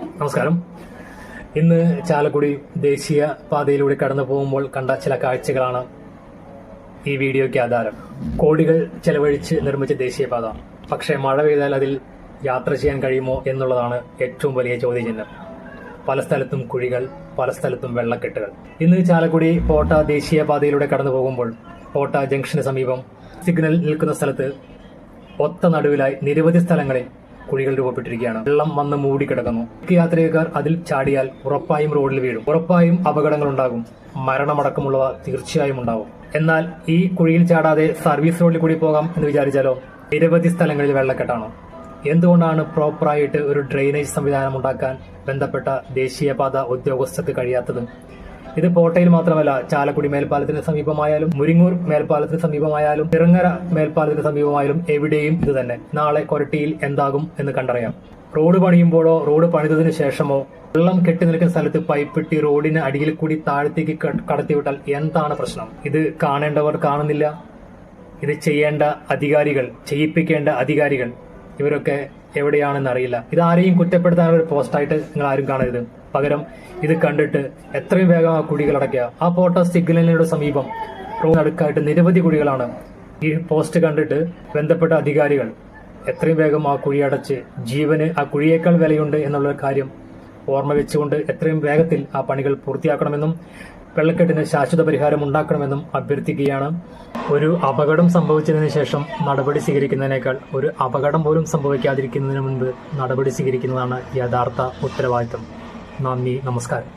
നമസ്കാരം. ഇന്ന് ചാലക്കുടി ദേശീയ പാതയിലൂടെ കടന്നു പോകുമ്പോൾ കണ്ട ചില കാഴ്ചകളാണ് ഈ വീഡിയോയ്ക്ക് ആധാരം. കോടികൾ ചെലവഴിച്ച് നിർമ്മിച്ച ദേശീയപാത, പക്ഷേ മഴ പെയ്താൽ അതിൽ യാത്ര ചെയ്യാൻ കഴിയുമോ എന്നുള്ളതാണ് ഏറ്റവും വലിയ ചോദ്യചിഹ്നം. പല സ്ഥലത്തും കുഴികൾ, പല സ്ഥലത്തും വെള്ളക്കെട്ടുകൾ. ഇന്ന് ചാലക്കുടി പോട്ട ദേശീയപാതയിലൂടെ കടന്നു പോകുമ്പോൾ പോട്ട ജംഗ്ഷന് സമീപം സിഗ്നൽ നിൽക്കുന്ന സ്ഥലത്ത് ഒത്ത നടുവിലായി നിരവധി സ്ഥലങ്ങളിൽ കുഴികൾ രൂപപ്പെട്ടിരിക്കുകയാണ്. വെള്ളം വന്ന് മൂടിക്കിടക്കുന്നു. യാത്രികർ അതിൽ ചാടിയാൽ ഉറപ്പായും റോഡിൽ വീഴും. ഉറപ്പായും അപകടങ്ങൾ ഉണ്ടാകും. മരണമടക്കമുള്ളവ തീർച്ചയായും ഉണ്ടാവും. എന്നാൽ ഈ കുഴിയിൽ ചാടാതെ സർവീസ് റോഡിൽ കൂടി പോകാം എന്ന് വിചാരിച്ചാലോ, നിരവധി സ്ഥലങ്ങളിൽ വെള്ളക്കെട്ടാണ്. എന്തുകൊണ്ടാണ് പ്രോപ്പറായിട്ട് ഒരു ഡ്രെയിനേജ് സംവിധാനം ഉണ്ടാക്കാൻ ബന്ധപ്പെട്ട ദേശീയപാത ഉദ്യോഗസ്ഥർക്ക് കഴിയാത്തത്? ഇത് പോട്ടയിൽ മാത്രമല്ല, ചാലക്കുടി മേൽപ്പാലത്തിന് സമീപമായാലും മുരിങ്ങൂർ മേൽപ്പാലത്തിന് സമീപമായാലും തിറങ്ങര മേൽപ്പാലത്തിന് സമീപമായാലും എവിടെയും ഇത് തന്നെ. നാളെ കൊരട്ടിയിൽ എന്താകും എന്ന് കണ്ടറിയാം. റോഡ് പണിയുമ്പോഴോ റോഡ് പണിതതിനു ശേഷമോ വെള്ളം കെട്ടി നിൽക്കുന്ന സ്ഥലത്ത് പൈപ്പിട്ടി റോഡിന് അടിയിൽ കൂടി താഴത്തേക്ക് കടത്തിവിട്ടാൽ എന്താണ് പ്രശ്നം? ഇത് കാണേണ്ടവർ കാണുന്നില്ല. ഇത് ചെയ്യേണ്ട അധികാരികൾ, ചെയ്യിപ്പിക്കേണ്ട അധികാരികൾ ഇവരൊക്കെ എവിടെയാണെന്ന് അറിയില്ല. ഇത് ആരെയും കുറ്റപ്പെടുത്താനുള്ള ഒരു പോസ്റ്റായിട്ട് നിങ്ങൾ ആരും കാണരുത്. പകരം ഇത് കണ്ടിട്ട് എത്രയും വേഗം ആ കുഴികൾ അടയ്ക്കുക. ആ പോട്ട സിഗ്നലിനോട് സമീപം റോഡ് അടുക്കായിട്ട് നിരവധി കുഴികളാണ്. ഈ പോസ്റ്റ് കണ്ടിട്ട് ബന്ധപ്പെട്ട അധികാരികൾ എത്രയും വേഗം ആ കുഴി അടച്ച് ജീവന് ആ കുഴിയേക്കാൾ വിലയുണ്ട് എന്നുള്ള കാര്യം ഓർമ്മ വെച്ചുകൊണ്ട് എത്രയും വേഗത്തിൽ ആ പണികൾ പൂർത്തിയാക്കണമെന്നും വെള്ളക്കെട്ടിന് ശാശ്വത പരിഹാരം ഉണ്ടാക്കണമെന്നും അഭ്യർത്ഥിക്കുകയാണ്. ഒരു അപകടം സംഭവിച്ചതിന് ശേഷം നടപടി സ്വീകരിക്കുന്നതിനേക്കാൾ ഒരു അപകടം പോലും സംഭവിക്കാതിരിക്കുന്നതിന് മുൻപ് നടപടി സ്വീകരിക്കുന്നതാണ് യഥാർത്ഥ ഉത്തരവാദിത്തം. നന്ദി, നമസ്കാരം.